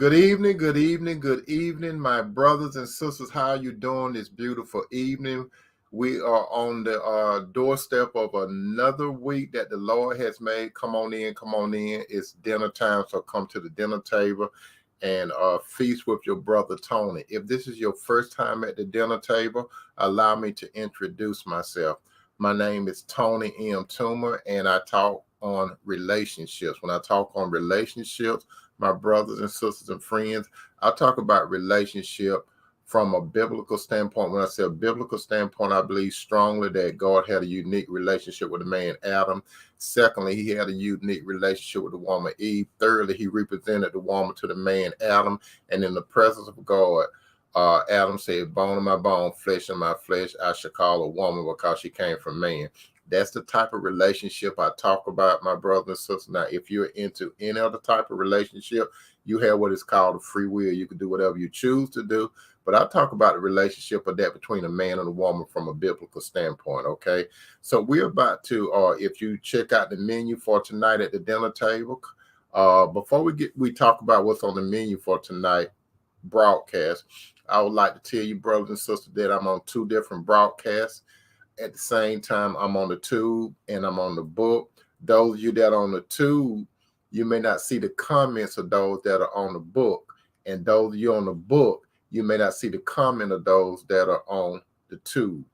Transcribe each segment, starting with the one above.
Good evening, good evening, good evening, my brothers and sisters. How you doing this beautiful evening? We are on the doorstep of another week that the Lord has made. Come on in, come on in. It's dinner time, so come to the dinner table and feast with your brother Tony. If this is your first time at the dinner table, allow me to introduce myself. My name is Tony M. Toomer, and I talk on relationships. When I talk on relationships, my brothers and sisters and friends, I talk about relationship from a biblical standpoint. When I say a biblical standpoint, I believe strongly that God had a unique relationship with the man Adam. Secondly, he had a unique relationship with the woman Eve. Thirdly, he represented the woman to the man Adam. And in the presence of God, Adam said, bone of my bone, flesh of my flesh, I shall call a woman because she came from man. That's the type of relationship I talk about, my brothers and sisters. Now, if you're into any other type of relationship, you have what is called a free will. You can do whatever you choose to do. But I talk about the relationship of that between a man and a woman from a biblical standpoint, okay? So we're about to, if you check out the menu for tonight at the dinner table, before we talk about what's on the menu for tonight broadcast, I would like to tell you, brothers and sisters, that I'm on two different broadcasts. At the same time, I'm on the tube and I'm on the book. Those of you that are on the tube, you may not see the comments of those that are on the book. And those of you on the book, you may not see the comment of those that are on the tube.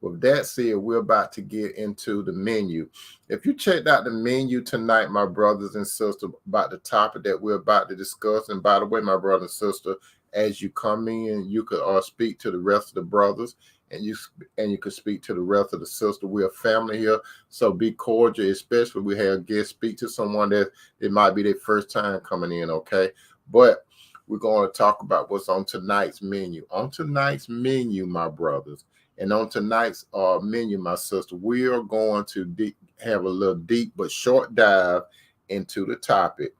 With that said, we're about to get into the menu. If you checked out the menu tonight, my brothers and sisters, about the topic that we're about to discuss, and by the way, my brother and sister, as you come in, you could speak to the rest of the brothers, and you could speak to the rest of the sister. We're a family here, so be cordial, especially we have guests. Speak to someone that it might be their first time coming in, okay? But we're going to talk about what's on tonight's menu. On tonight's menu, my brothers, and on tonight's menu, my sister, we are going to have a little deep but short dive into the topic.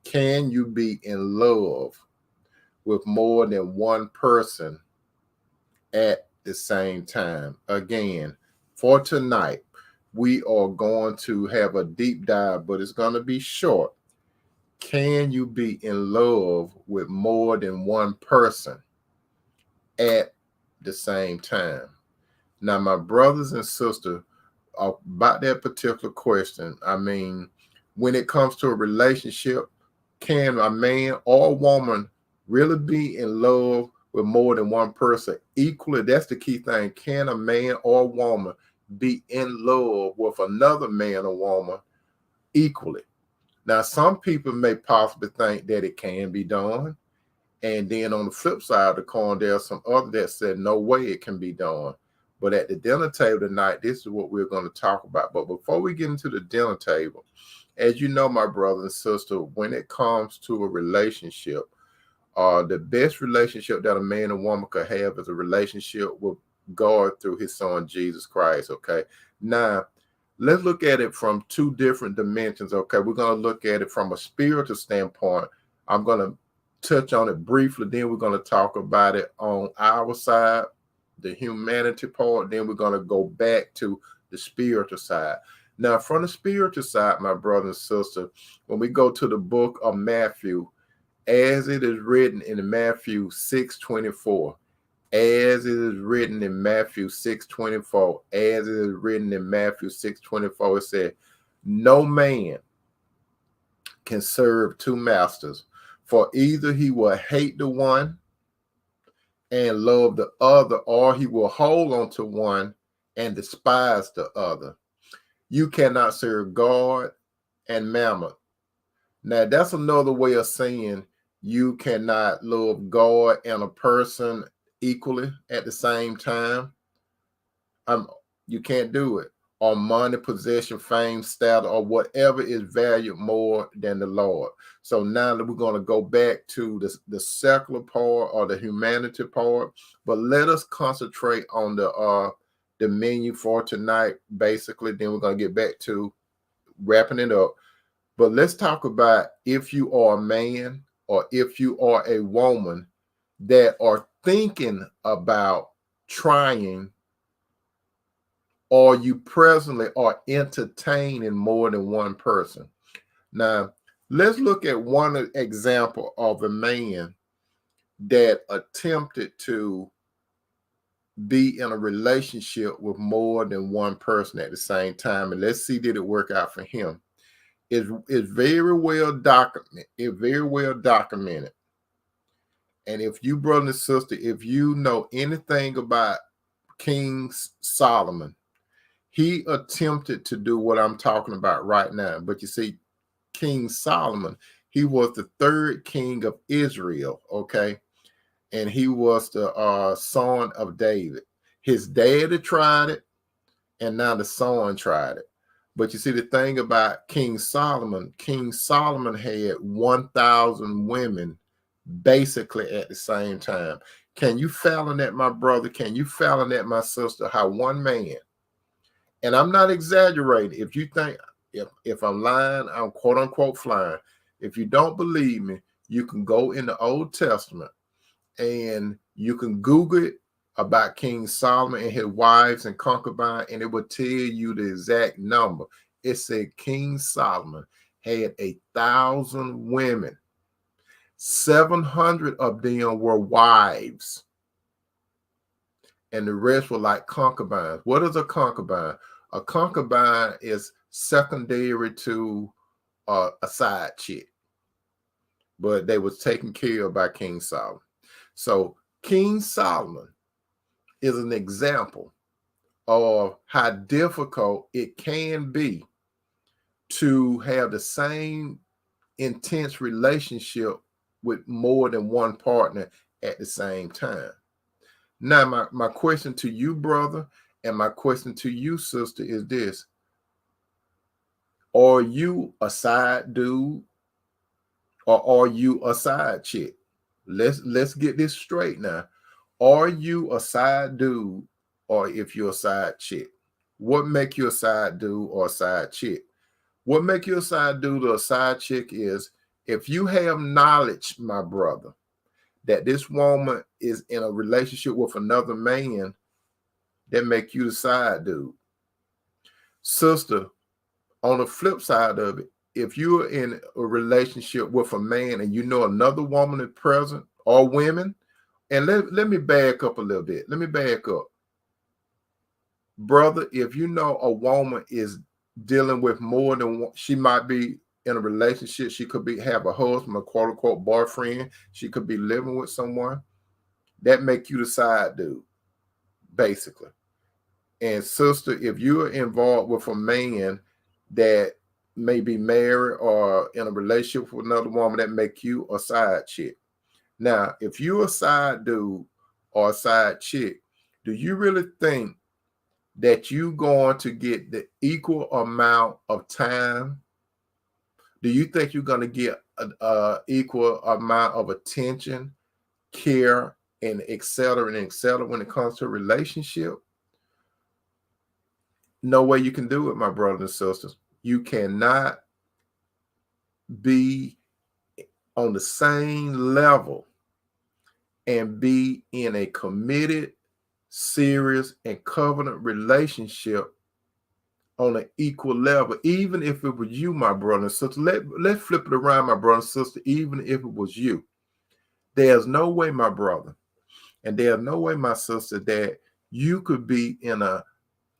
Can you be in love with more than one person at the same time? Again, for tonight, we are going to have a deep dive, but it's going to be short. Can you be in love with more than one person at the same time? Now, my brothers and sisters, about that particular question, I mean, when it comes to a relationship, can a man or a woman really be in love with more than one person equally? That's the key thing. Can a man or a woman be in love with another man or woman equally? Now, some people may possibly think that it can be done. And then on the flip side of the coin, there's some other that said, no way it can be done. But at the dinner table tonight, this is what we're going to talk about. But before we get into the dinner table, as you know, my brother and sister, when it comes to a relationship, the best relationship that a man and woman could have is a relationship with God through his son, Jesus Christ, okay? Now, let's look at it from two different dimensions, okay? We're going to look at it from a spiritual standpoint. I'm going to touch on it briefly, then we're going to talk about it on our side, the humanity part, then we're going to go back to the spiritual side. Now, from the spiritual side, my brother and sister, when we go to the book of Matthew, as it is written in Matthew 6:24, as it is written in Matthew 6:24, as it is written in Matthew 6:24, it said, no man can serve two masters, for either he will hate the one and love the other, or he will hold on to one and despise the other. You cannot serve God and mammon. Now, that's another way of saying you cannot love God and a person equally at the same time. You can't do it. Or money, possession, fame, status, or whatever is valued more than the Lord. So now that we're going to go back to the secular part or the humanity part, but let us concentrate on the menu for tonight, basically. Then we're going to get back to wrapping it up. But let's talk about if you are a man or if you are a woman that are thinking about trying, or you presently are entertaining more than one person. Now, Let's look at one example of a man that attempted to be in a relationship with more than one person at the same time, and let's see did it work out for him. It's very well documented. It's very well documented. And if you, brother and sister, if you know anything about King Solomon, he attempted to do what I'm talking about right now. But you see, King Solomon, he was the third king of Israel, okay? And he was the son of David. His daddy tried it, and now the son tried it. But you see, the thing about King Solomon had 1,000 women basically at the same time. Can you fathom that, my brother? Can you fathom that, my sister? How one man, and I'm not exaggerating. If you think, if I'm lying, I'm quote unquote flying. If you don't believe me, you can go in the Old Testament and you can Google it about King Solomon and his wives and concubines, and it will tell you the exact number. It said King Solomon had 1,000 women. 700 of them were wives, and the rest were like concubines. What is a concubine? A concubine is secondary to a side chick, but they was taken care of by King Solomon. So King Solomon is an example of how difficult it can be to have the same intense relationship with more than one partner at the same time. Now, my question to you, brother, and my question to you, sister, is this. Are you a side dude or are you a side chick? Let's get this straight now. Are you a side dude or if you're a side chick? What make you a side dude or a side chick? What make you a side dude or a side chick is if you have knowledge, my brother, that this woman is in a relationship with another man, that make you the side dude. Sister, on the flip side of it, if you're in a relationship with a man and you know another woman is present or women, and let me back up a little bit. Let me back up. Brother, if you know a woman is dealing with more than one, she might be in a relationship. She could have a husband, a quote unquote boyfriend. She could be living with someone. That make you the side dude, basically. And sister, if you're involved with a man that may be married or in a relationship with another woman, that make you a side chick. Now, if you're a side dude or a side chick, do you really think that you going to get the equal amount of time? Do you think you're going to get an equal amount of attention, care, and et cetera, when it comes to a relationship? No way you can do it, my brothers and sisters. You cannot be on the same level and be in a committed, serious, and covenant relationship on an equal level, even if it was you, my brother and sister. Let's flip it around, my brother and sister, even if it was you. There's no way, my brother, and there's no way, my sister, that you could be in a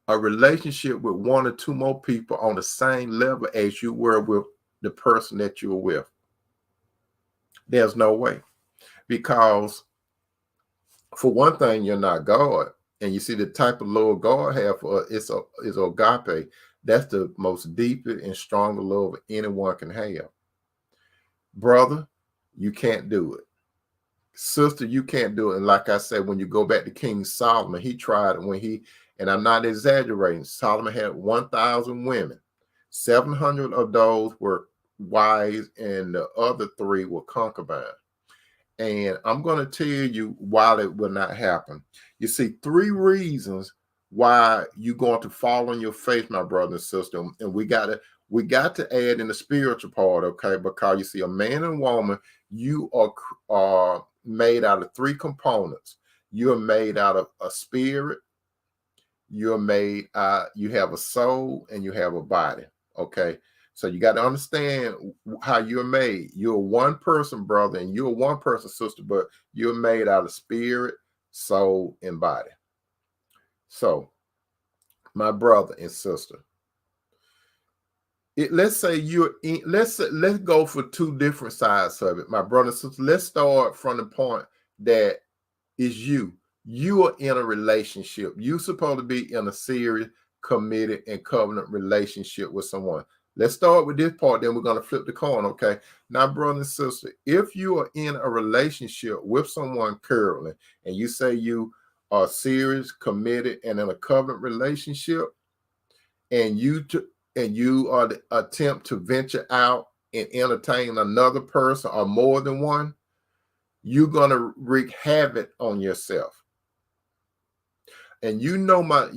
relationship with one or two more people on the same level as you were with the person that you were with. There's no way. Because for one thing, you're not God. And you see the type of love God has for us is agape. That's the most deepest and strongest love anyone can have. Brother, you can't do it. Sister, you can't do it. And like I said, when you go back to King Solomon, he tried it and I'm not exaggerating, Solomon had 1,000 women. 700 of those were wives and the other 3 were concubines. And I'm going to tell you why it will not happen. You see, 3 reasons why you're going to fall on your face, my brother and sister. And we got to add in the spiritual part, okay? Because you see, a man and woman, you are made out of 3 components. You're made out of a spirit, you have a soul, and you have a body, okay? So you got to understand how you're made. You're one person, brother, and you're one person, sister, but you're made out of spirit, soul, and body. So, my brother and sister, let's say let's go for two different sides of it, my brother and sister. Let's start from the point that is you are in a relationship. You're supposed to be in a serious, committed, and covenant relationship with someone. Let's start with this part, then we're going to flip the coin. Okay, now, brother and sister, if you are in a relationship with someone currently, and you say you are serious, committed, and in a covenant relationship, and you are the attempt to venture out and entertain another person or more than one, you're going to wreak havoc on yourself. And you know my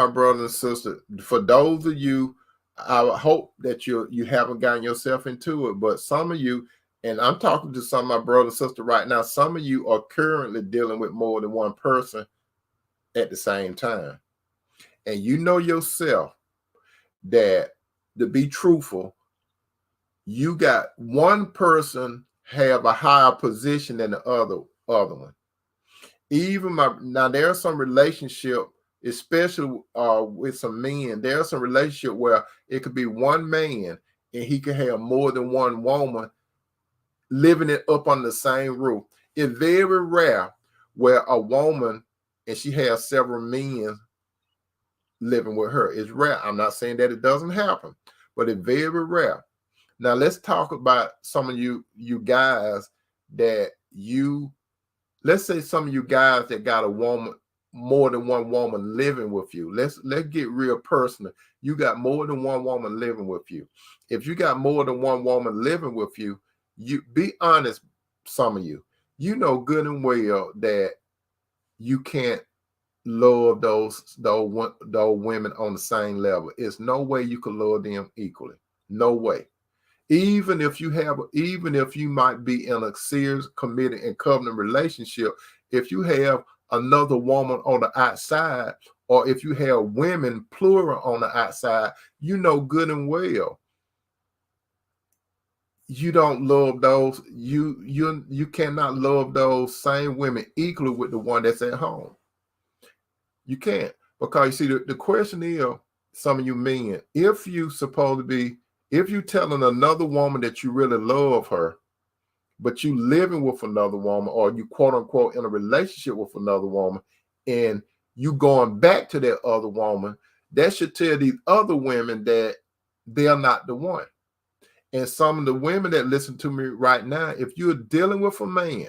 brother and sister, for those of you, I hope that you haven't gotten yourself into it, but some of you, and I'm talking to some of my brother and sister right now, some of you are currently dealing with more than one person at the same time. And you know yourself that, to be truthful, you got one person have a higher position than the other one. Even now, there are some relationship, especially with some men. There's some relationship where it could be one man and he could have more than one woman living it up on the same roof. It's very rare where a woman and she has several men living with her. It's rare. I'm not saying that it doesn't happen, but it's very rare. Now let's talk about some of you guys that let's say some of you guys that got a woman, more than one woman living with you. Let's get real personal. You got more than one woman living with you. If you got more than one woman living with you, you be honest, some of you know good and well that you can't love those women on the same level. It's no way you can love them equally. No way. Even if you might be in a serious, committed, and covenant relationship, if you have another woman on the outside, or if you have women plural on the outside, you know good and well you don't love those. You cannot love those same women equally with the one that's at home. You can't, because you see the question is, some of you men, if you telling another woman that you really love her, but you living with another woman, or you quote unquote in a relationship with another woman, and you going back to that other woman, that should tell these other women that they're not the one. And some of the women that listen to me right now, if you're dealing with a man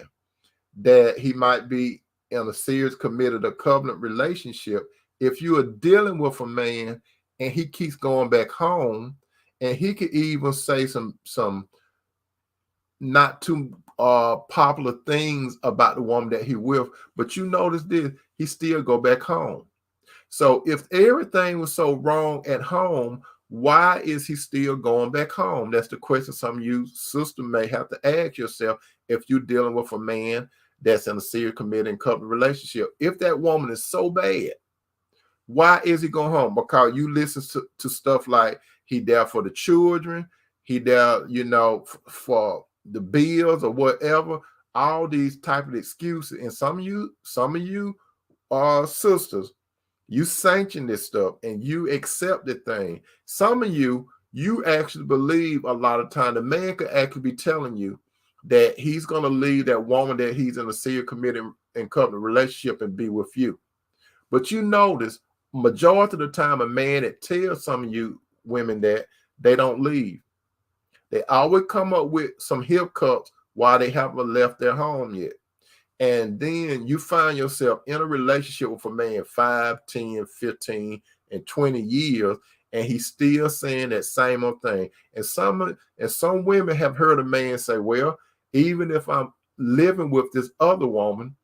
that he might be in a serious, committed, or covenant relationship, if you are dealing with a man and he keeps going back home, and he could even say some not too popular things about the woman that he with, but you notice this, he still go back home. So if everything was so wrong at home, why is he still going back home? That's the question some of you sister may have to ask yourself if you're dealing with a man that's in a serious, committed, and covenant relationship. If that woman is so bad, why is he going home? Because you listen to stuff like he there for the children, he there, for the bills or whatever, all these type of excuses. And some of you are sisters, you sanction this stuff and you accept the thing. Some of you actually believe a lot of time the man could actually be telling you that he's going to leave that woman that he's in a serious, committed, and covenant relationship and be with you. But you notice, majority of the time, a man that tells some of you women that, they don't leave. They always come up with some hiccups while they haven't left their home yet. And then you find yourself in a relationship with a man 5, 10, 15, and 20 years, and he's still saying that same old thing. And some women have heard a man say, well, even if I'm living with this other woman,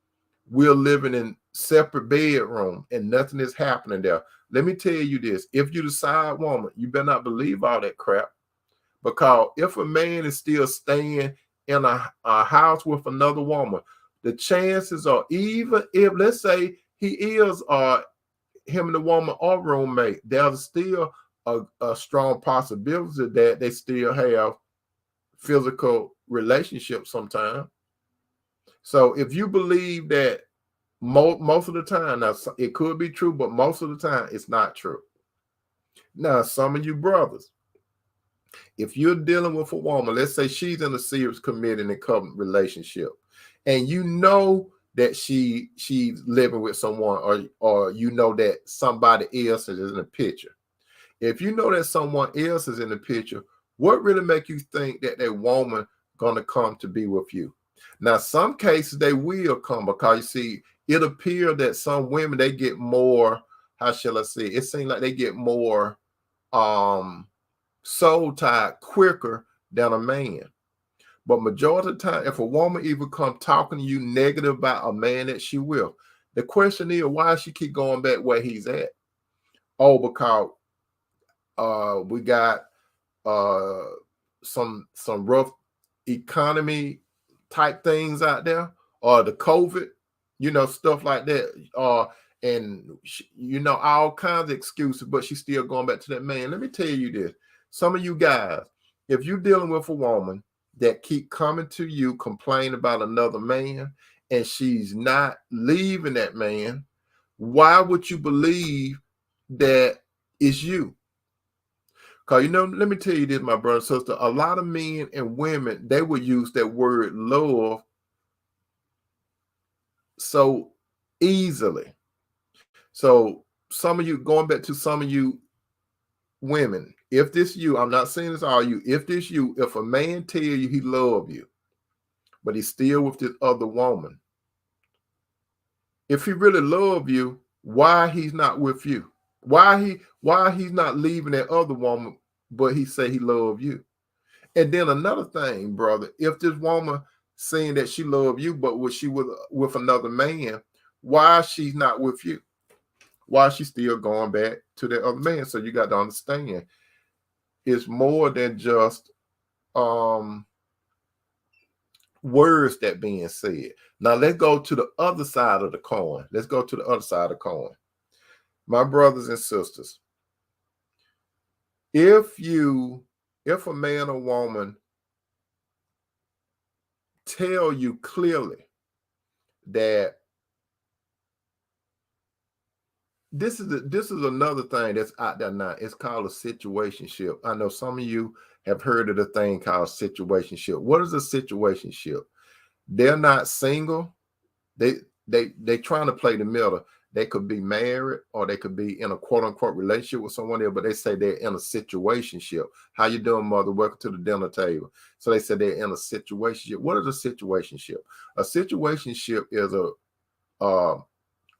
we're living in separate bedroom and nothing is happening there. Let me tell you this. If you're the side woman, you better not believe all that crap. Because if a man is still staying in a house with another woman, the chances are, even if, let's say he is him and the woman are roommate, there's still a strong possibility that they still have physical relationships sometimes. So if you believe that most of the time, now it could be true, but most of the time it's not true. Now, some of you brothers, if you're dealing with a woman, let's say she's in a serious committed and covenant relationship, and you know that she's living with someone, or you know that somebody else is in the picture. If you know that someone else is in the picture, what really make you think that that woman gonna come to be with you? Now, some cases they will come, because you see, it appears that some women, they get more, how shall I say, it seems like they get more soul tied quicker than a man. But majority of the time, if a woman even come talking to you negative about a man that she will, the question is, why she keep going back where he's at? Oh, because we got uh some rough economy type things out there, or the COVID, stuff like that, and all kinds of excuses, but she's still going back to that man. Let me tell you this: some of you guys, if you're dealing with a woman that keep coming to you complain about another man, and she's not leaving that man, why would you believe that it's you? Because, let me tell you this, my brother and sister, a lot of men and women, they will use that word love so easily. So some of you, going back to some of you women, if this you, I'm not saying this all you, if this you, if a man tell you he love you, but he's still with this other woman, if he really love you, why he's not with you? Why he's not leaving that other woman, but he say he love you? And then another thing, brother, if this woman saying that she love you, but was she with another man, why she's not with you? Why she still going back to that other man? So you got to understand, it's more than just words that being said. Now let's go to the other side of the coin. Let's go to the other side of the coin. My brothers and sisters, if a man or woman tell you clearly that this is another thing that's out there now. It's called a situationship. I know some of you have heard of the thing called situationship. What is a situationship? They're not single. They trying to play the middle. They could be married, or they could be in a quote unquote relationship with someone else, but they say they're in a situationship. How you doing, mother? Welcome to the dinner table. So they say they're in a situationship. What is a situationship? A situationship is a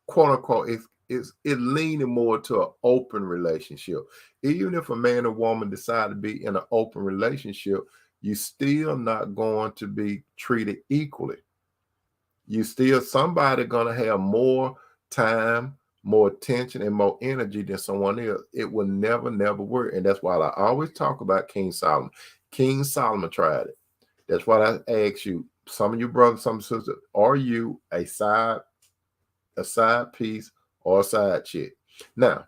quote unquote, it's leaning more to an open relationship. Even if a man or woman decide to be in an open relationship, you still not going to be treated equally. You still, somebody gonna have more time, more attention, and more energy than someone else. It will never work. And that's why I always talk about King Solomon. King Solomon tried it. That's why I ask you, some of you brothers, some sisters, are you a side piece or a side chick? Now,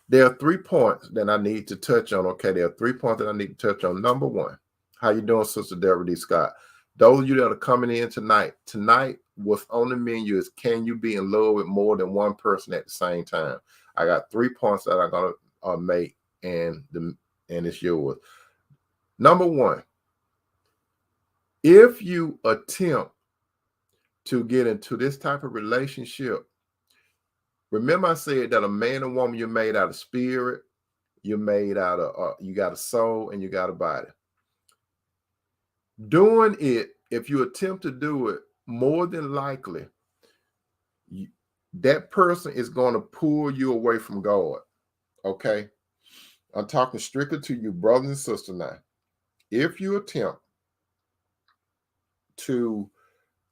there are 3 points that I need to touch on. Okay, there are 3 points that I need to touch on. Number one, how you doing, Sister Deborah D. Scott? Those of you that are coming in tonight, what's on the menu is, can you be in love with more than one person at the same time? I got 3 points that I'm gonna make, and it's yours. Number one, if you attempt to get into this type of relationship, remember I said that a man and woman, you're made out of spirit, you're made out of, you got a soul and you got a body. Doing it, if you attempt to do it, more than likely, that person is going to pull you away from God. Okay? I'm talking strictly to you, brothers and sisters now. If you attempt to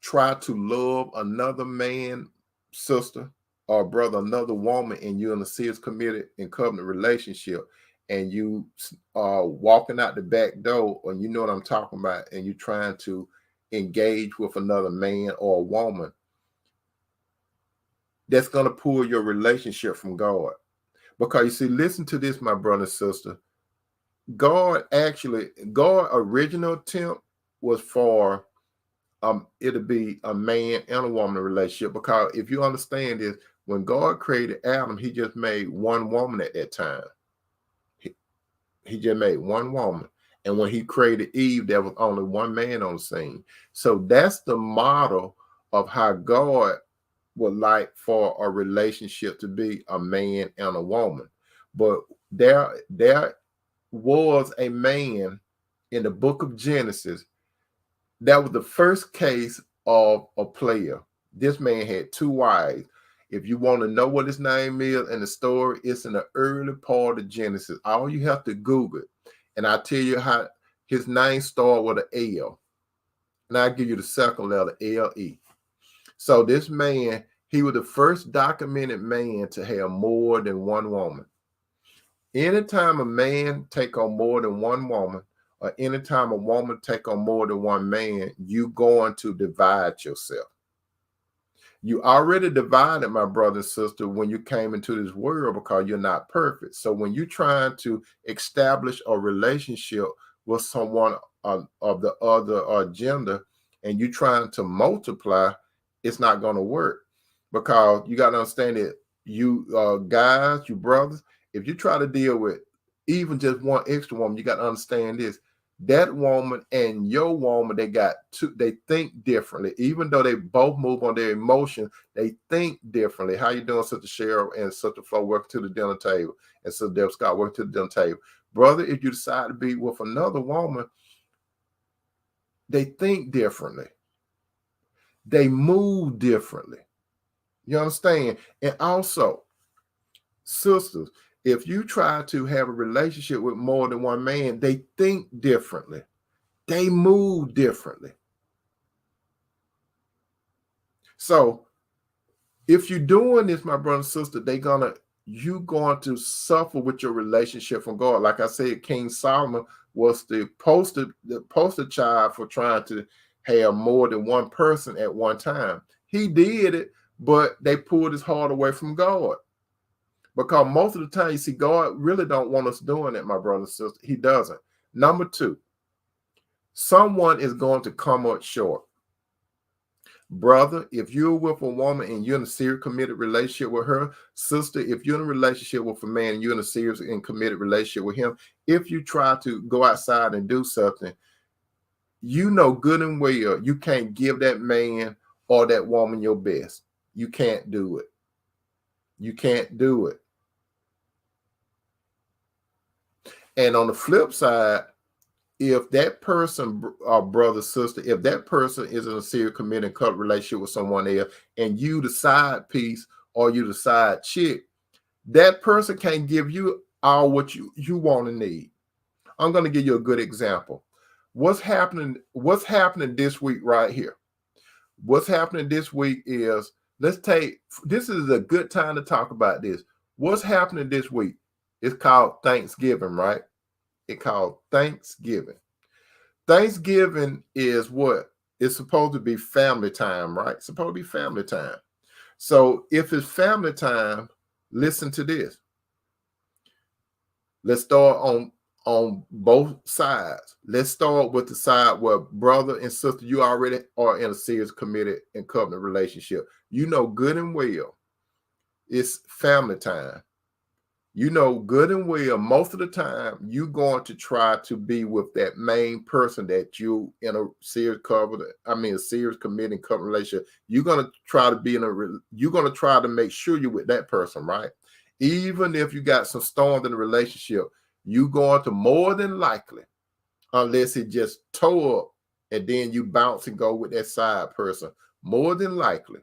try to love another man, sister, or brother, another woman, and you're in a serious committed and covenant relationship, and you are walking out the back door, or you know what I'm talking about, and you're trying to engage with another man or a woman, that's going to pull your relationship from God. Because you see, listen to this, my brother and sister. God original attempt was for it'll be a man and a woman relationship. Because if you understand this, when God created Adam, he just made one woman at that time. He just made one woman. And when he created Eve, there was only one man on the scene. So that's the model of how God would like for a relationship to be, a man and a woman. But there was a man in the book of Genesis that was the first case of a player. This man had two wives. If you want to know what his name is and the story, it's in the early part of Genesis. All you have to Google it. And I'll tell you how his name started with an L. And I'll give you the second letter, L-E. So this man, he was the first documented man to have more than one woman. Anytime a man take on more than one woman, or anytime a woman take on more than one man, you going to divide yourself. You already divided, my brother and sister, when you came into this world, because you're not perfect. So when you're trying to establish a relationship with someone of the other gender, and you're trying to multiply, it's not going to work. Because you got to understand that you guys, you brothers, if you try to deal with even just one extra woman, you got to understand this. That woman and your woman, they think differently. Even though they both move on their emotion, they think differently. How you doing, Sister Cheryl and Sister Flo? Welcome to the dinner table. And Sister Deb Scott, welcome to the dinner table. Brother, if you decide to be with another woman, they think differently. They move differently. You understand? And also, sisters, if you try to have a relationship with more than one man, they think differently. They move differently. So if you're doing this, my brother and sister, you're going to suffer with your relationship from God. Like I said, King Solomon was the poster child for trying to have more than one person at one time. He did it, but they pulled his heart away from God. Because most of the time, you see, God really don't want us doing it, my brother and sister. He doesn't. Number two, someone is going to come up short. Brother, if you're with a woman and you're in a serious committed relationship with her, sister, if you're in a relationship with a man and you're in a serious and committed relationship with him, if you try to go outside and do something, you know good and well you can't give that man or that woman your best. You can't do it. You can't do it. And on the flip side, if that person, brother, sister, if that person is in a serious committed cut relationship with someone else, and you the side piece or you the side chick, that person can't give you all what you want and need. I'm going to give you a good example. What's happening this week right here? What's happening this week is, this is a good time to talk about this. What's happening this week? It's called Thanksgiving, right? It's called Thanksgiving. Thanksgiving is what? It's supposed to be family time, right? It's supposed to be family time. So if it's family time, listen to this. Let's start on both sides. Let's start with the side where brother and sister, you already are in a serious committed and covenant relationship. You know good and well it's family time. You know good and well most of the time you're going to try to be with that main person that you in a serious committing covenant relationship. You're going to try to be you're going to try to make sure you're with that person, right? Even if you got some storms in the relationship, you going to more than likely, unless it just tore up and then you bounce and go with that side person, more than likely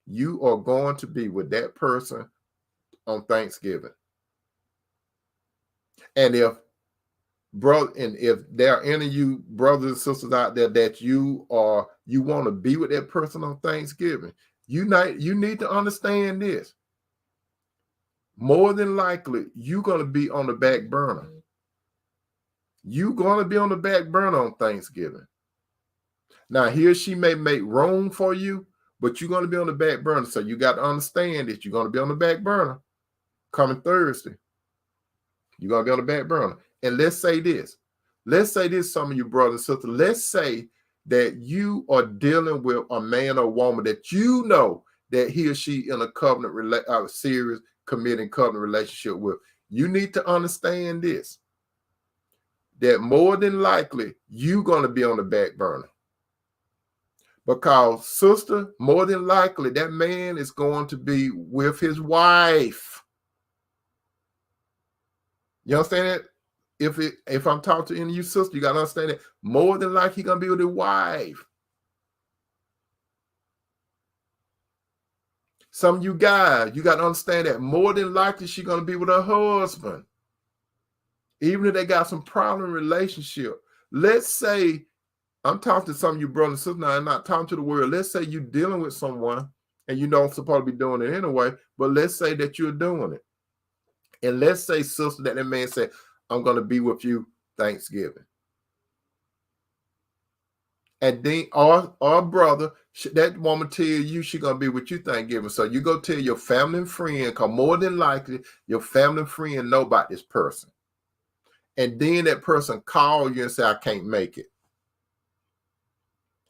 you are going to be with that person on Thanksgiving. And if there are any of you brothers and sisters out there that you want to be with that person on Thanksgiving, you need to understand this. More than likely, you're going to be on the back burner. You're going to be on the back burner on Thanksgiving. Now, he or she may make room for you, but you're going to be on the back burner. So you got to understand that you're going to be on the back burner. coming Thursday, you're going to be on the back burner. And let's say this. Let's say this, some of you brothers and sisters. Let's say that you are dealing with a man or woman that you know that he or she in a covenant, serious, committing covenant relationship with. You need to understand this, that more than likely you're going to be on the back burner. Because, sister, more than likely that man is going to be with his wife. You understand that? If I'm talking to any of you sisters, you got to understand that more than likely he's going to be with his wife. Some of you guys, you got to understand that more than likely she's going to be with her husband. Even if they got some problem relationship. Let's say, I'm talking to some of you brothers and sisters now, I'm not talking to the world. Let's say you're dealing with someone and you don't supposed to be doing it anyway, but let's say that you're doing it. And let's say, sister, that man said, I'm going to be with you Thanksgiving. And then our brother, that woman tell you she's going to be with you Thanksgiving. So you go tell your family and friend, because more than likely your family and friend know about this person. And then that person call you and say, I can't make it.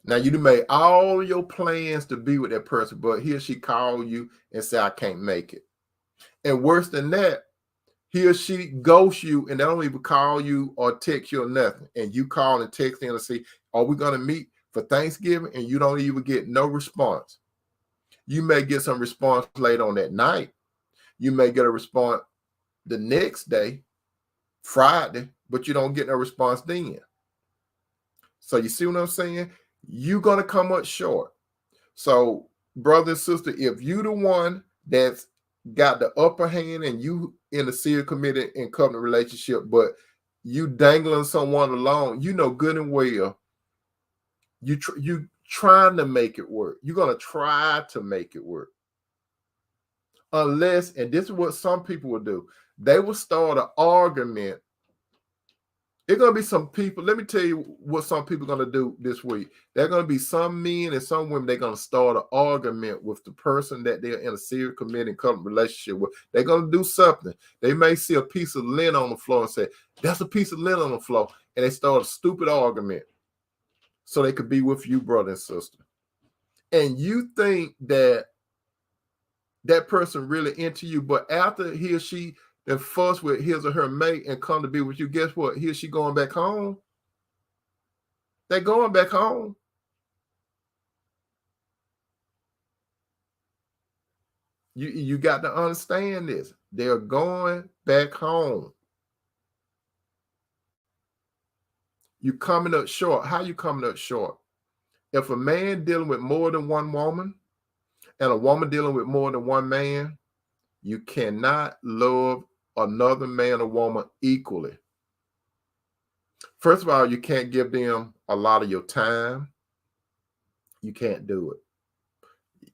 Now, you made all your plans to be with that person, but he or she call you and say, I can't make it. And worse than that, he or she ghosts you and they don't even call you or text you or nothing. And you call and text them and say, are we going to meet for Thanksgiving? And you don't even get no response. You may get some response later on that night. You may get a response the next day, Friday, but you don't get no response then. So you see what I'm saying? You're going to come up short. So, brother and sister, if you the one that's got the upper hand and you in a serious committed and covenant relationship, but you dangling someone along, you know good and well, you trying to make it work. You're going to try to make it work. Unless, and this is what some people will do, they will start an argument. It's going to be some people, let me tell you what some people are going to do this week. There are going to be some men and some women, they're going to start an argument with the person that they're in a serious committed covenant relationship with. They're going to do something. They may see a piece of lint on the floor and say, that's a piece of lint on the floor. And they start a stupid argument so they could be with you, brother and sister. And you think that that person really into you, but after he or she then fuss with his or her mate and come to be with you, guess what? He or she going back home. They're going back home. You got to understand this. They're going back home. You coming up short. How you coming up short? If a man dealing with more than one woman and a woman dealing with more than one man, you cannot love another man or woman equally. First of all, you can't give them a lot of your time. You can't do it.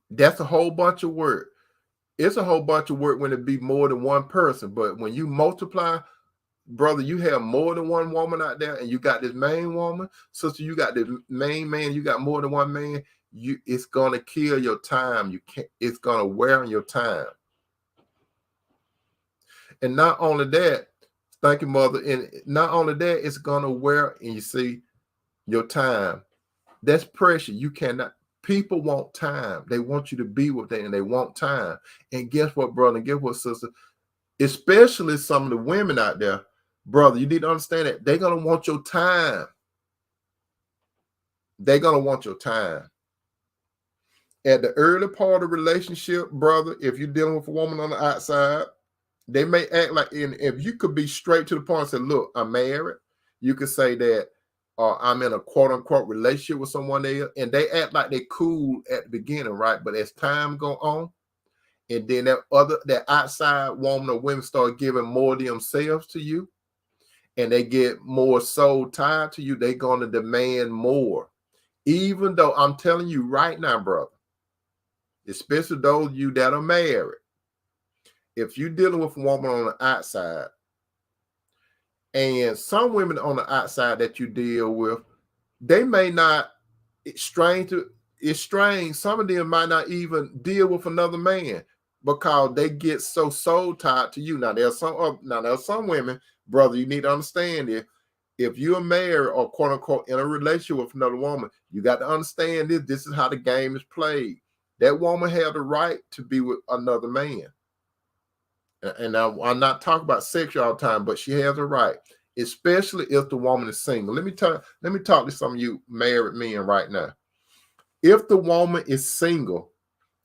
That's a whole bunch of work. It's a whole bunch of work when it be more than one person. But when you multiply, brother, you have more than one woman out there and you got this main woman. Sister, you got this main man, you got more than one man. It's going to kill your time. It's going to wear on your time. And not only that, thank you, mother. And not only that, it's going to wear, and you see, your time. That's pressure. You cannot. People want time. They want you to be with them, and they want time. And guess what, brother? And guess what, sister? Especially some of the women out there, brother, you need to understand that they're going to want your time. They're going to want your time. At the early part of the relationship, brother, if you're dealing with a woman on the outside, they may act like, and if you could be straight to the point and say, look, I'm married, you could say that I'm in a quote unquote relationship with someone there, and they act like they cool at the beginning, right? But as time go on, and then that outside woman or women start giving more of themselves to you, and they get more soul tied to you, they're going to demand more. Even though I'm telling you right now, brother, especially those of you that are married, if you're dealing with a woman on the outside, and some women on the outside that you deal with, they may not, it's strange. Some of them might not even deal with another man. because they get so soul tied to you. Now there's some women, brother, you need to understand it. If you're married or quote unquote in a relationship with another woman, you got to understand this. This is how the game is played. That woman had the right to be with another man. And I'm not talking about sex all the time, but she has a right, especially if the woman is single. Let me talk to some of you married men right now. If the woman is single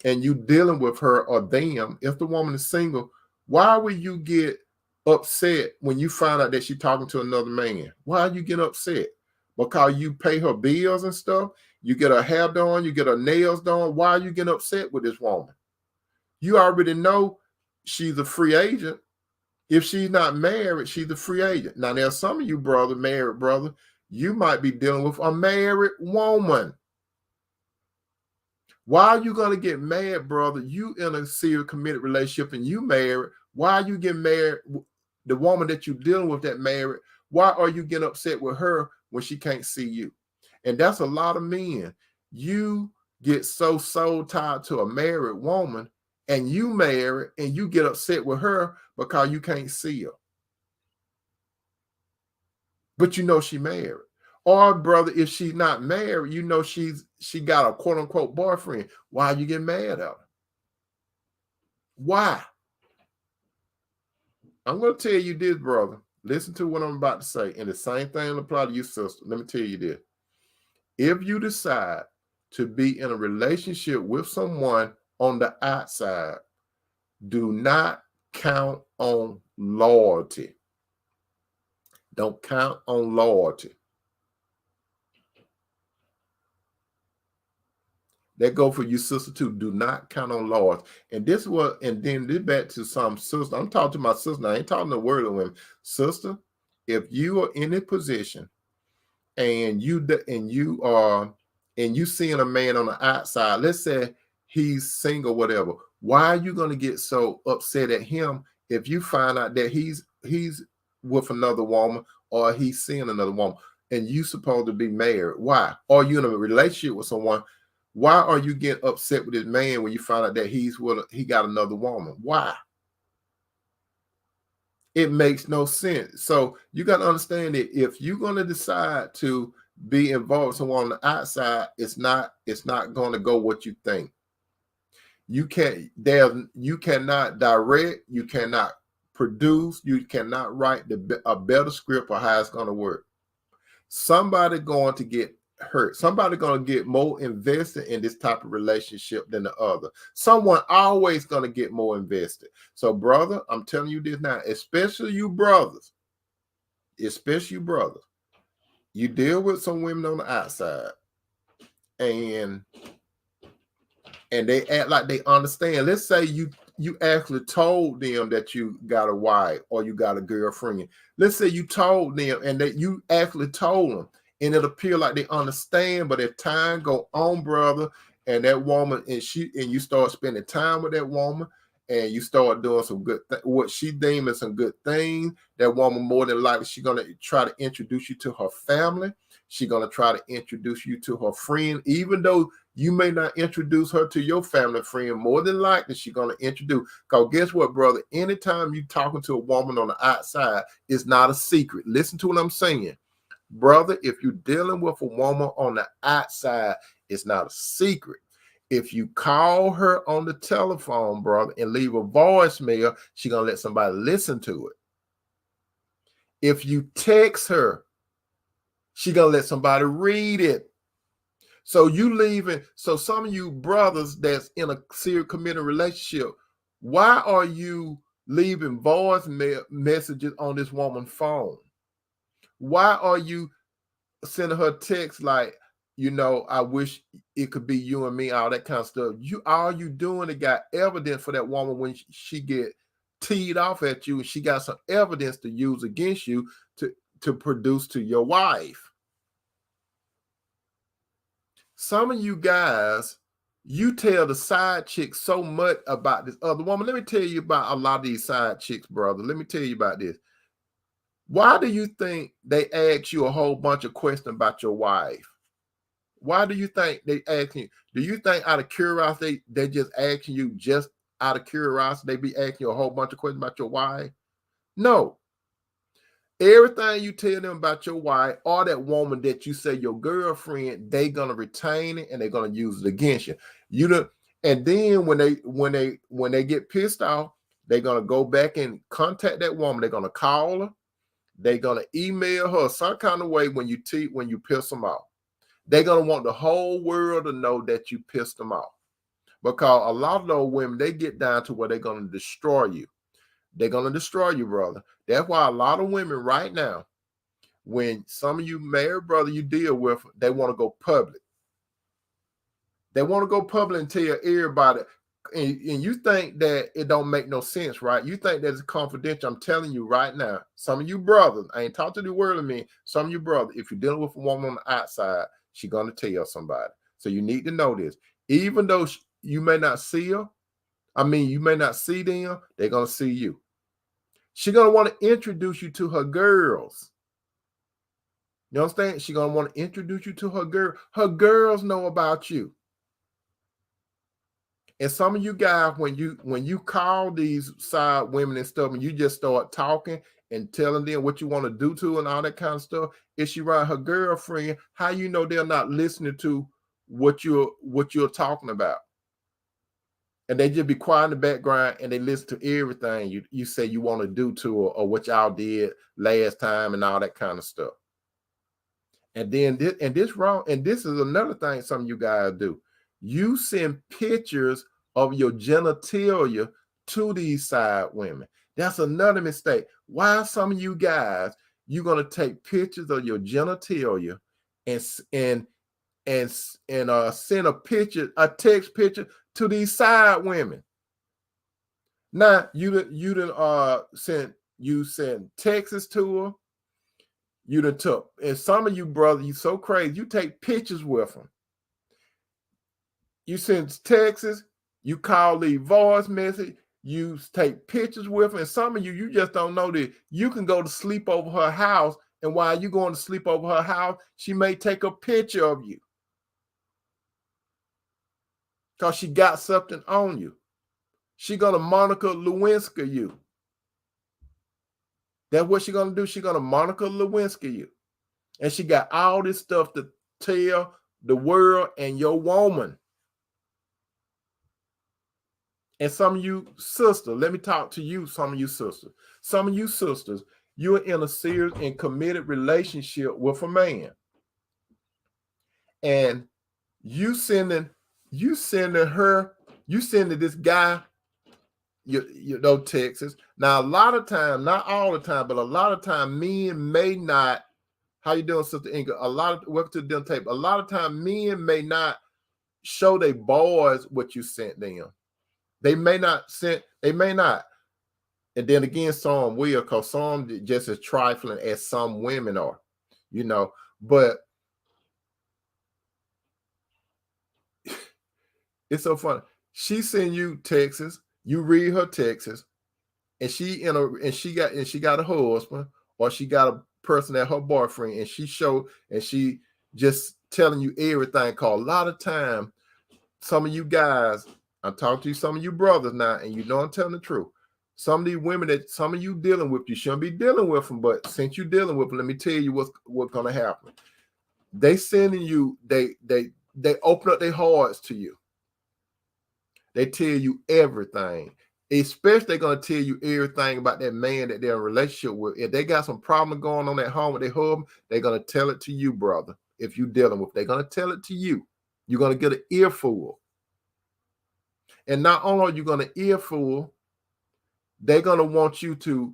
and you dealing with her or them, if the woman is single, why would you get upset when you find out that she's talking to another man? Why are you getting upset? Because you pay her bills and stuff, you get her hair done, you get her nails done. Why are you getting upset with this woman? You already know she's a free agent. If she's not married, she's a free agent. Now, there's some of you married brother, you might be dealing with a married woman. Why are you going to get mad, brother? You in a serious committed relationship and you married. Why are you getting married? The woman that you're dealing with that married, why are you getting upset with her when she can't see you? And that's a lot of men. You get so soul tied to a married woman and you married and you get upset with her because you can't see her. But you know she married. Or brother, if she's not married, you know she got a quote unquote boyfriend. Why you get mad at her? Why? I'm going to tell you this, brother. Listen to what I'm about to say. And the same thing will apply to you, sister. Let me tell you this. If you decide to be in a relationship with someone on the outside, do not count on loyalty. Don't count on loyalty. That go for you, sister, too. Do not count on loyalty. And this was, and then this back to some sister. I'm talking to my sister now. I ain't talking to word of women. Sister, if you are in a position and you seeing a man on the outside, let's say he's single, whatever. Why are you going to get so upset at him if you find out that he's with another woman or he's seeing another woman and you supposed to be married? Why? Or you in a relationship with someone? Why are you getting upset with this man when you find out that he got another woman? Why? It makes no sense. So you got to understand that if you're going to decide to be involved with someone on the outside, it's not going to go what you think. You cannot direct, you cannot produce, you cannot write a better script for how it's going to work. Somebody going to get hurt. Somebody going to get more invested in this type of relationship than the other. Someone always going to get more invested. So, brother, I'm telling you this now, especially you brothers, you deal with some women on the outside and they act like they understand. Let's say you actually told them that you got a wife or you got a girlfriend. Let's say you told them and that you actually told them, and it appear like they understand, but as time go on, brother, and that woman and you start spending time with that woman and you start doing some good what she deems as some good things, that woman more than likely she's gonna try to introduce you to her family. She's gonna try to introduce you to her friend, even though you may not introduce her to your family friend. More than likely, she's going to introduce. Because guess what, brother? Anytime you're talking to a woman on the outside, it's not a secret. Listen to what I'm saying. Brother, if you're dealing with a woman on the outside, it's not a secret. If you call her on the telephone, brother, and leave a voicemail, she's going to let somebody listen to it. If you text her, she's going to let somebody read it. So you leaving, so some of you brothers that's in a serious committed relationship, why are you leaving voice messages on this woman's phone? Why are you sending her texts like, I wish it could be you and me, all that kind of stuff? All you doing it got evidence for that woman when she get teed off at you and she got some evidence to use against you to produce to your wife. Some of you guys, you tell the side chick so much about this other woman. Let me tell you about a lot of these side chicks, brother. Let me tell you about this. Why do you think they ask you a whole bunch of questions about your wife? Why do you think they ask you? Do you think out of curiosity, they just asking you just out of curiosity, they be asking you a whole bunch of questions about your wife. No. Everything you tell them about your wife or that woman that you say your girlfriend, they gonna retain it and they're gonna use it against you. You know, and then when they get pissed off, they're gonna go back and contact that woman. They're gonna call her, they're gonna email her some kind of way when you piss them off. They're gonna want the whole world to know that you pissed them off. Because a lot of those women, they get down to where they're gonna destroy you. They're going to destroy you, brother. That's why a lot of women right now, when some of you married brother you deal with, they want to go public. They want to go public and tell everybody. And you think that it don't make no sense, right? You think that it's confidential. I'm telling you right now, some of you brothers, I ain't talking to the world of me. Some of you brothers, if you're dealing with a woman on the outside, she's going to tell somebody. So you need to know this. Even though you may not see her, you may not see them, they're going to see you. She's going to want to introduce you to her girls. You understand? She's going to want to introduce you to her girl. Her girls know about you. And some of you guys, when you call these side women and stuff, and you just start talking and telling them what you want to do to and all that kind of stuff, if she around her girlfriend, how you know they're not listening to what you're talking about? And they just be quiet in the background and they listen to everything you say you want to do to her or what y'all did last time and all that kind of stuff. And then this is another thing some of you guys do. You send pictures of your genitalia to these side women. That's another mistake. Why some of you guys, you're gonna take pictures of your genitalia and send a text picture to these side women. Now you sent texts to her. You done took, and some of you brothers, you so crazy, you take pictures with them. You send texts, you call the voice message, you take pictures with them, and some of you just don't know that you can go to sleep over her house, and while you're going to sleep over her house, she may take a picture of you. Because she got something on you. She gonna Monica Lewinsky you. That's what she gonna do. She gonna Monica Lewinsky you. And she got all this stuff to tell the world and your woman. And some of you sisters, let me talk to you, some of you sisters. Some of you sisters, you're in a serious and committed relationship with a man. And you sending this guy your texts. Now, a lot of time, not all the time, but a lot of time, men may not. How you doing, Sister Inga? Welcome to the dinner table. A lot of time, men may not show their boys what you sent them. They may not. And then again, some will, because some just as trifling as some women are, But it's so funny. She send you texts, you read her texts, and she got a husband, or she got a person that her boyfriend, and she just telling you everything. Cause a lot of time, some of you guys, I'm talking to you, some of you brothers now, and you know I'm telling the truth. Some of these women that some of you dealing with, you shouldn't be dealing with them, but since you're dealing with them, let me tell you what's gonna happen. They sending you, they open up their hearts to you. They tell you everything. Especially they're going to tell you everything about that man that they're in a relationship with. If they got some problem going on at home with their husband, they're going to tell it to you, brother. If you're dealing with, they're going to tell it to you. You're going to get an earful. And not only are you going to earful, they're going to want you to,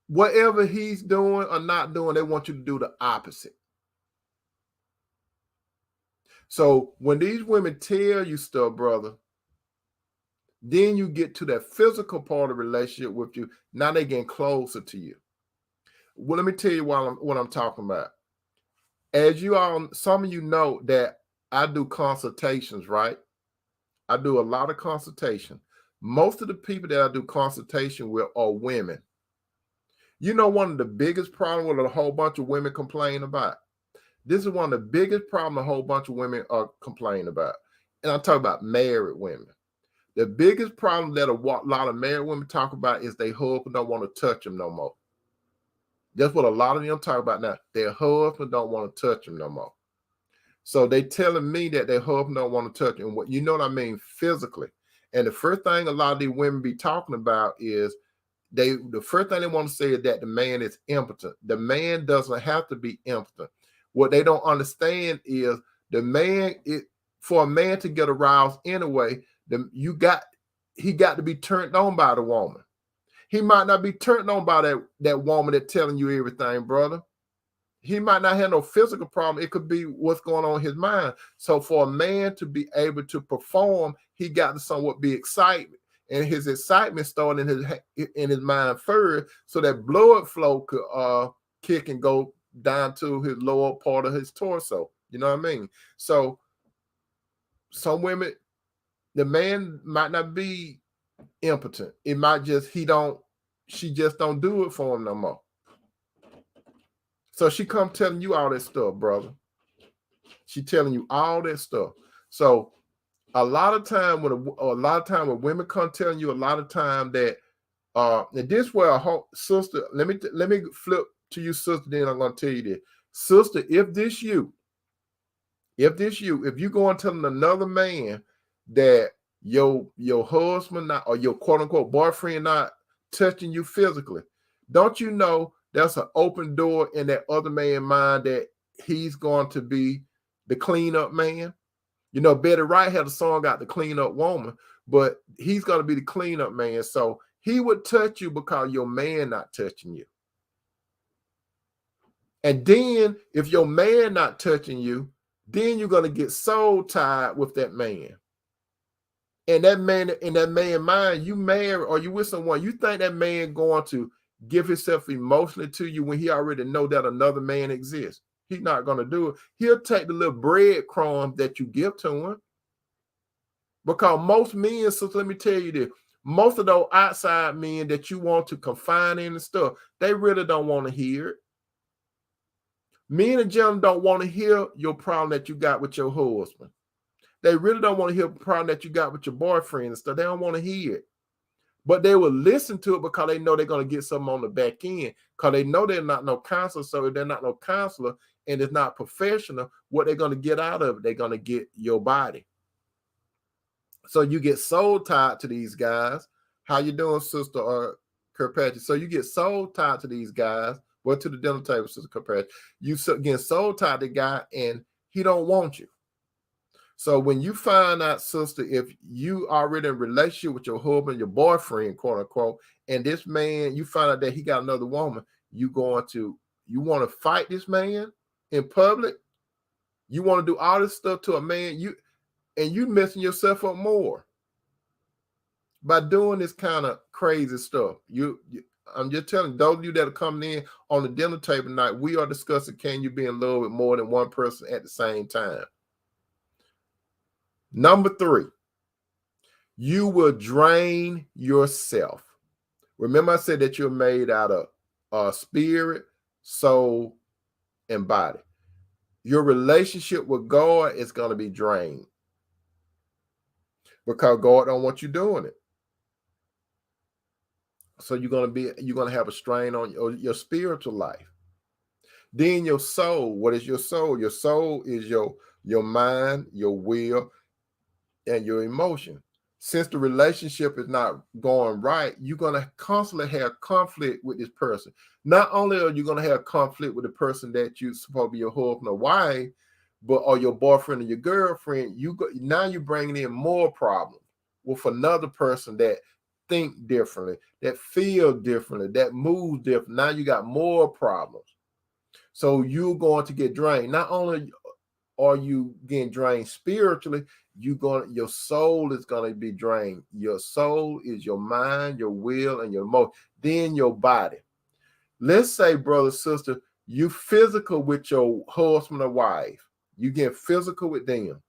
whatever he's doing or not doing, they want you to do the opposite. So when these women tell you stuff, brother, then you get to that physical part of the relationship with you. Now they're getting closer to you. Well, let me tell you what I'm talking about. As you all, some of you know that I do consultations, right? I do a lot of consultation. Most of the people that I do consultation with are women. You know, one of the biggest problems with a whole bunch of women complain about. This is one of the biggest problems a whole bunch of women are complaining about. And I'm talking about married women. The biggest problem that a lot of married women talk about is their husband don't want to touch them no more. That's what a lot of them talk about now. Their husband don't want to touch them no more. So they telling me that their husband don't want to touch them. What you know what I mean? Physically. And the first thing a lot of these women be talking about is the first thing they want to say is that the man is impotent. The man doesn't have to be impotent. What they don't understand is for a man to get aroused anyway, he got to be turned on by the woman. He might not be turned on by that woman that's telling you everything, brother. He might not have no physical problem. It could be what's going on in his mind. So for a man to be able to perform, he got to somewhat be excited. And his excitement started in his mind first, so that blood flow could kick and go down to his lower part of his torso. You know what I mean? So some women, the man might not be impotent. It might just she just don't do it for him no more. So she come telling you all that stuff, brother. She telling you all that stuff. So a lot of time when women come telling you a lot of time that and this where a sister, let me flip to you, sister, then I'm gonna tell you this. Sister, if you go and telling another man that your husband not, or your quote unquote boyfriend not touching you physically, don't you know that's an open door in that other man's mind that he's going to be the cleanup man? You know, Betty Wright had a song out, The Clean Up Woman, but he's going to be the cleanup man. So he would touch you because your man not touching you. And then if your man not touching you, then you're going to get soul tied with that man. And that man, in that man's mind, you married or you with someone, you think that man going to give himself emotionally to you when he already know that another man exists. He's not going to do it. He'll take the little breadcrumbs that you give to him. Because most men, so let me tell you this, most of those outside men that you want to confine in and stuff, they really don't want to hear it. Men and gentlemen don't want to hear your problem that you got with your husband. They really don't want to hear the problem that you got with your boyfriend and stuff. They don't want to hear it. But they will listen to it because they know they're going to get something on the back end. Because they know they're not no counselor. So if they're not no counselor and it's not professional, what they're going to get out of it, they're going to get your body. So you get soul tied to these guys. How you doing, Sister Kirkpatrick? So you get soul tied to these guys. Well, to the dinner table, Sister Kirkpatrick. You get soul tied to the guy and he don't want you. So when you find out, sister, if you already in a relationship with your husband, your boyfriend, quote unquote, and this man, you find out that he got another woman, you want to fight this man in public? You want to do all this stuff to a man, you messing yourself up more by doing this kind of crazy stuff. I'm just telling those of you that are coming in on the dinner table tonight, we are discussing, can you be in love with more than one person at the same time? Number 3, you will drain yourself. Remember I said that you're made out of spirit, soul, and body. Your relationship with God is going to be drained because God don't want you doing it. So you're going to have a strain on your spiritual life. Then your soul, what is your soul? Your soul is your mind, your will, and your emotion. Since the relationship is not going right, you're going to constantly have conflict with this person. Not only are you going to have conflict with the person that you're supposed to be your husband or wife, or your boyfriend or your girlfriend, now you're bringing in more problems with another person that think differently, that feel differently, that move different. Now you got more problems. So you're going to get drained. Not only are you getting drained spiritually, your soul is going to be drained. Your soul is your mind, your will, and your emotion. Then your body. Let's say, brother, sister, you physical with your husband or wife. You get physical with them.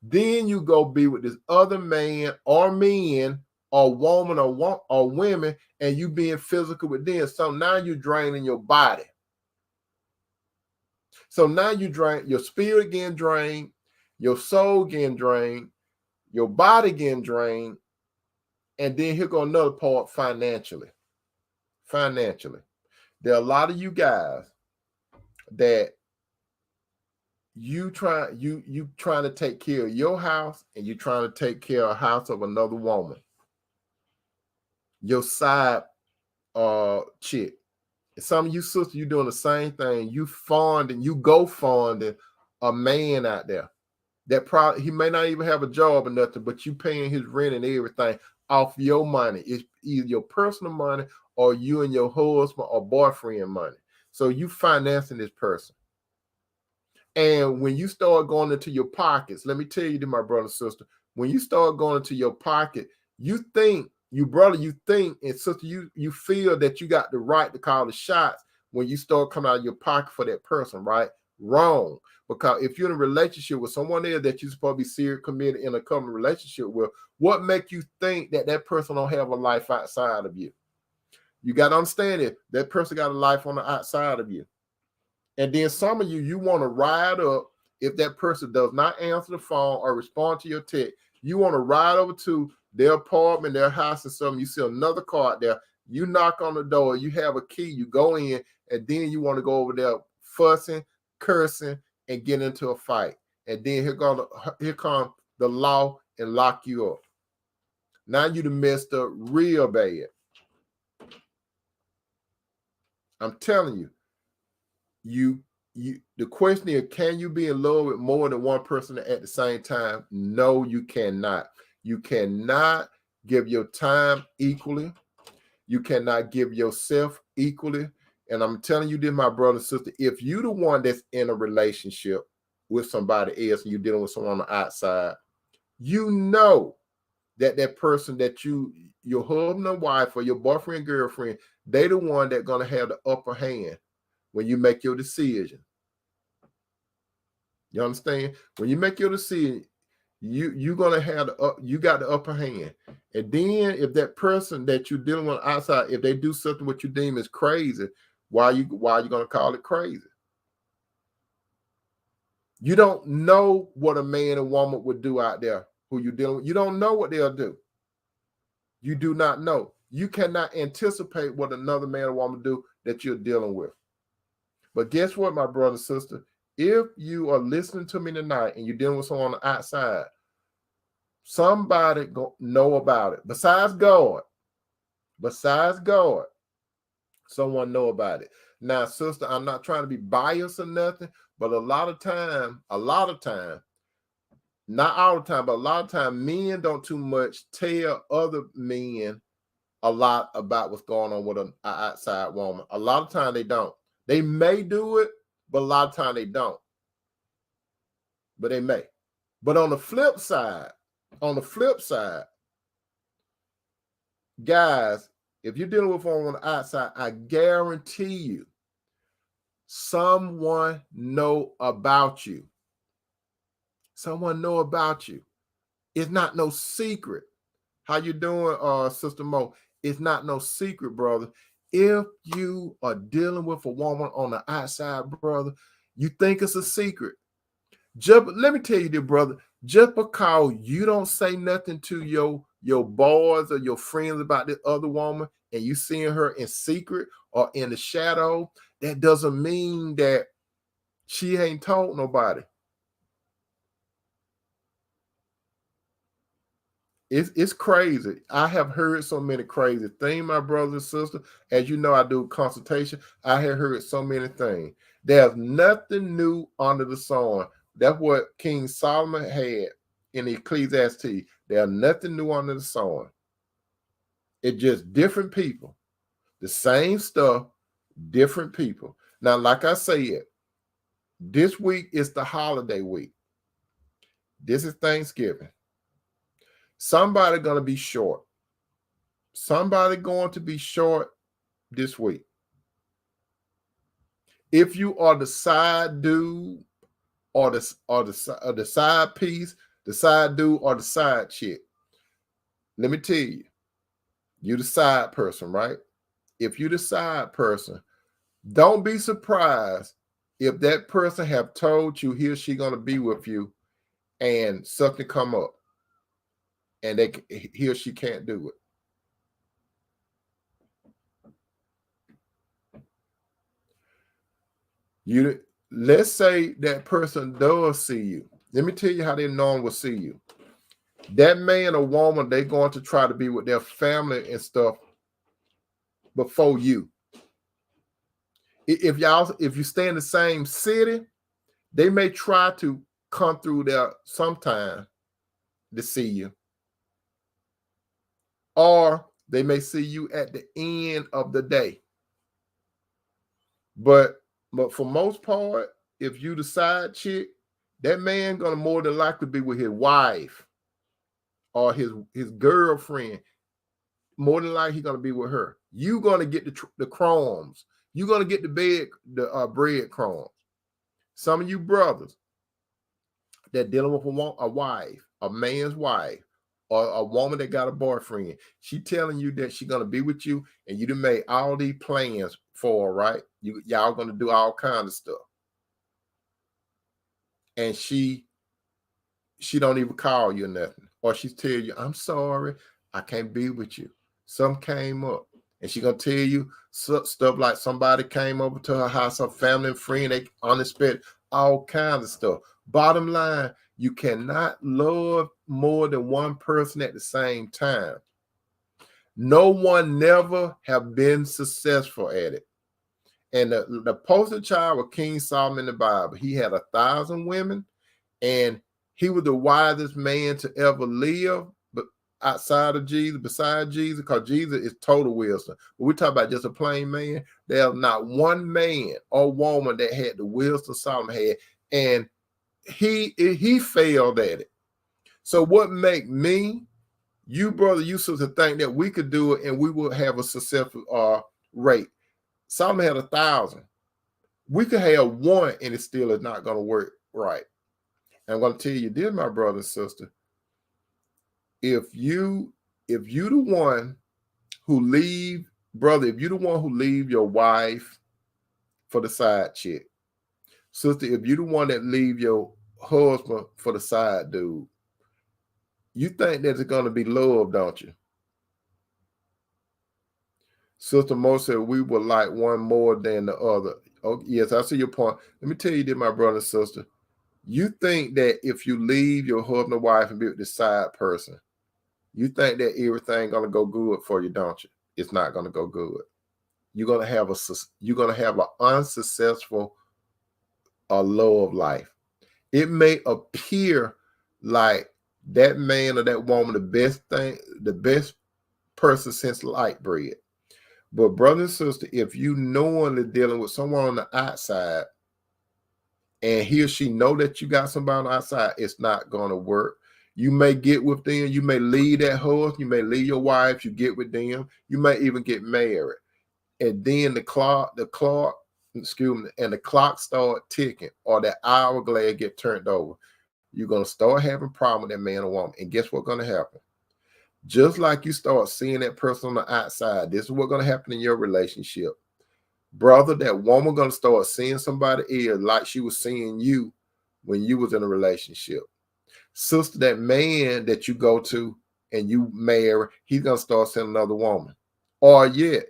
Then you go be with this other man or men or woman or women, and you being physical with them. So now you're draining your body. So now you drain your spirit getting drained, your soul getting drained, your body getting drained, And then here go another part, financially. Financially. There are a lot of you guys that you trying to take care of your house, and you trying to take care of the house of another woman. Your side chick. Some of you sisters, you doing the same thing. You go funding a man out there that probably he may not even have a job or nothing, but you paying his rent and everything off your money. It's either your personal money or you and your husband or boyfriend money. So you financing this person. And when you start going into your pockets, let me tell you, my brother and sister, when you start going into your pocket, you think, and sister, you feel that you got the right to call the shots when you start coming out of your pocket for that person, right? Wrong. Because if you're in a relationship with someone else that you're supposed to be serious, committed in a common relationship with, what make you think that that person don't have a life outside of you? You got to understand it. That person got a life on the outside of you. And then some of you want to ride up if that person does not answer the phone or respond to your text. You want to ride over to their apartment, their house, or something. You see another car out there. You knock on the door. You have a key. You go in, and then you want to go over there fussing, cursing, and get into a fight. And then here come the law and lock you up. Now you done messed up real bad. I'm telling you. The question is, can you be in love with more than one person at the same time? No, you cannot. You cannot give your time equally. You cannot give yourself equally. And I'm telling you this, my brother and sister, if you the one that's in a relationship with somebody else and you're dealing with someone on the outside, you know that person that your husband or wife or your boyfriend, girlfriend, they the one that's going to have the upper hand when you make your decision. You understand? When you make your decision, you're gonna have you got the upper hand. And then if that person that you're dealing with outside, if they do something what you deem is crazy, why you gonna call it crazy? You don't know what a man and woman would do out there who you're dealing with. You don't know what they'll do. You do not know. You cannot anticipate what another man or woman do that you're dealing with. But guess what, my brother and sister? If you are listening to me tonight and you're dealing with someone on the outside, somebody know about it. Besides God, someone know about it. Now, sister, I'm not trying to be biased or nothing, but a lot of time, not all the time, but a lot of time, men don't too much tell other men a lot about what's going on with an outside woman. A lot of time they don't. They may do it, but a lot of time they don't. But they may. But on the flip side, guys, if you're dealing with someone on the outside, I guarantee you, someone know about you. Someone know about you. It's not no secret. How you doing, Sister Mo? It's not no secret, brother. If you are dealing with a woman on the outside, brother, you think it's a secret. Let me tell you this, brother. Just because you don't say nothing to your boys or your friends about this other woman and you seeing her in secret or in the shadow, that doesn't mean that she ain't told nobody. It's crazy. I have heard so many crazy things, my brothers and sisters. As you know, I do consultation. I have heard so many things. There's nothing new under the sun. That's what King Solomon had in Ecclesiastes. There's nothing new under the sun. It's just different people. The same stuff, different people. Now, like I said, this week is the holiday week. This is Thanksgiving. Somebody going to be short. Somebody going to be short this week. If you are the side dude or the side piece, the side dude or the side chick, let me tell you, you the side person, right? If you the side person, don't be surprised if that person have told you he or she going to be with you and something come up and he or she can't do it. You let's say that person does see you. Let me tell you how they normally will see you. That man or woman, they're going to try to be with their family and stuff before you. If you stay in the same city, they may try to come through there sometime to see you. Or they may see you at the end of the day. But for most part, if you the side chick, that man gonna more than likely be with his wife or his girlfriend. More than likely, he's gonna be with her. You gonna get the crumbs. You gonna get the bread crumbs. Some of you brothers that dealing with a wife, a man's wife, or a woman that got a boyfriend, she telling you that she's gonna be with you, and you done made all these plans for her, right? Y'all gonna do all kinds of stuff, and she don't even call you or nothing, or she tell you, "I'm sorry, I can't be with you. Something came up," and she gonna tell you stuff like somebody came over to her house, her family and friend, they unexpected, all kinds of stuff. Bottom line, you cannot love more than one person at the same time. No one never have been successful at it. And the poster child of King Solomon in the Bible, he had 1,000 women, and he was the wisest man to ever live, but outside of Jesus, beside Jesus, because Jesus is total wisdom. But we talk about just a plain man. There's not one man or woman that had the wisdom Solomon had, and he failed at it. So what make me, you brother, you sister, think that we could do it and we will have a successful rate? Solomon had 1,000. We could have one and it still is not going to work right. And I'm going to tell you this, my brother and sister. If you the one who leave, brother, if you the one who leave your wife for the side chick, sister, if you the one that leave your husband for the side dude, you think that it's going to be love, don't you? Sister Mo said we would like one more than the other. Oh, yes, I see your point. Let me tell you this, my brother and sister. You think that if you leave your husband or wife and be with the side person, you think that everything gonna go good for you, don't you? It's not gonna go good. You're gonna have an unsuccessful love life. It may appear like that man or that woman the best person since light bread. But brother and sister, if you knowingly dealing with someone on the outside, and he or she know that you got somebody on the outside, it's not going to work. You may get with them. You may leave that husband. You may leave your wife. You get with them. You may even get married. And then the clock start ticking, or that hourglass get turned over. You're going to start having problem with that man or woman. And guess what's going to happen? Just like you start seeing that person on the outside, this is what's going to happen in your relationship. Brother, that woman going to start seeing somebody else like she was seeing you when you was in a relationship. Sister, that man that you go to and you marry, he's going to start seeing another woman. Or yet,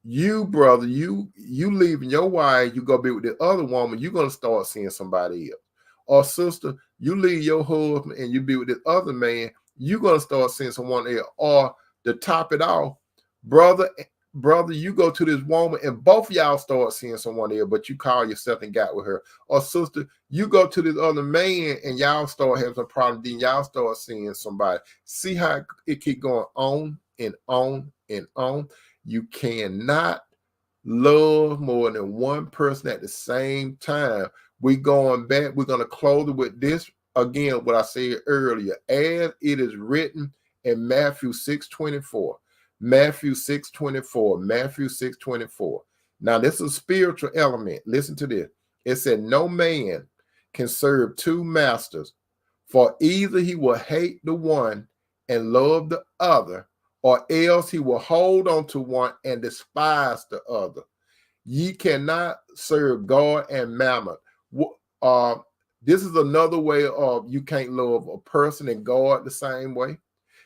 you, brother, you leaving your wife, you go be with the other woman, you're going to start seeing somebody else. Or sister, you leave your husband and you be with the other man, you're going to start seeing someone else. Or to top it off, brother, you go to this woman and both of y'all start seeing someone else, but you call yourself and got with her. Or sister, you go to this other man and y'all start having some problem, then y'all start seeing somebody. See how it keep going on and on and on. You cannot love more than one person at the same time. We're going back. We're going to close it with this again, what I said earlier, as it is written in Matthew 6:24. Matthew 6:24. Matthew 6:24. Now, this is a spiritual element. Listen to this. It said, no man can serve two masters, for either he will hate the one and love the other, or else he will hold on to one and despise the other. Ye cannot serve God and mammon. This is another way of you can't love a person and God the same way.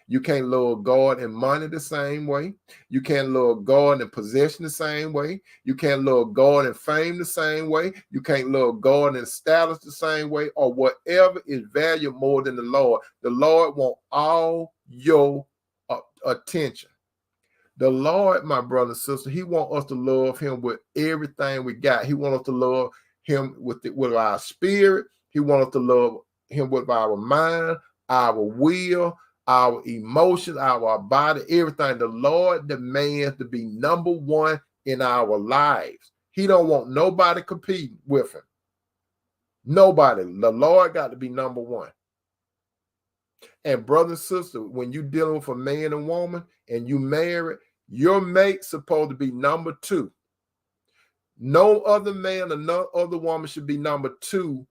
You can't love God and money the same way. You can't love God and possession the same way. You can't love God and fame the same way. You can't love God and status the same way, or whatever is valued more than the Lord. The Lord wants all your attention. The Lord, my brother and sister, he wants us to love him with everything we got. He wants us to love him with our spirit. He wants us to love him with our mind, our will, our emotions, our body, everything. The Lord demands to be number one in our lives. He don't want nobody competing with him. Nobody. The Lord got to be number one. And brother and sister, when you're dealing with a man and woman and you married, your mate's supposed to be number two. No other man or no other woman should be number two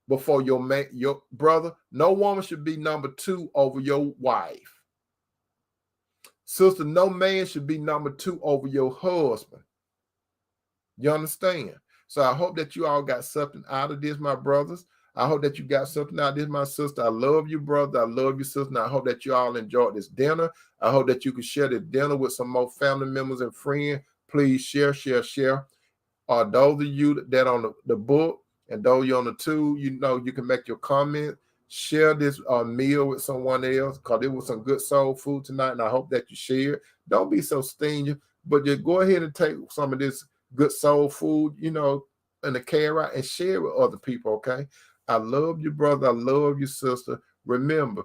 before your mate, your brother. No woman should be number two over your wife. Sister, no man should be number two over your husband. You understand? So I hope that you all got something out of this, my brothers. I hope that you got something out of this, my sister. I love you, brother. I love you, sister. And I hope that you all enjoyed this dinner. I hope that you can share this dinner with some more family members and friends. Please share, share, share. Those of you that on the book and those you on the tool, you know, you can make your comment. Share this meal with someone else, because it was some good soul food tonight, and I hope that you share it. Don't be so stingy, but just go ahead and take some of this good soul food, you know, and the carrot, and share with other people, okay? I love you, brother. I love you, sister. Remember,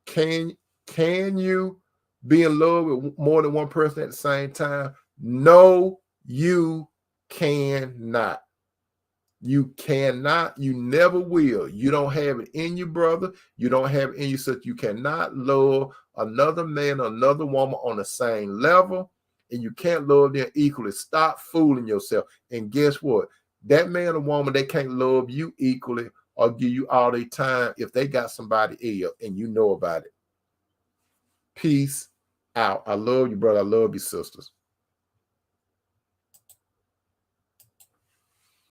can you be in love with more than one person at the same time? No, you cannot. You cannot. You never will. You don't have it in you, brother. You don't have it in you, sister. You cannot love another man or another woman on the same level, and you can't love them equally. Stop fooling yourself. And guess what? That man or woman, they can't love you equally or give you all their time if they got somebody else and you know about it. Peace out. I love you, brother. I love you, sisters.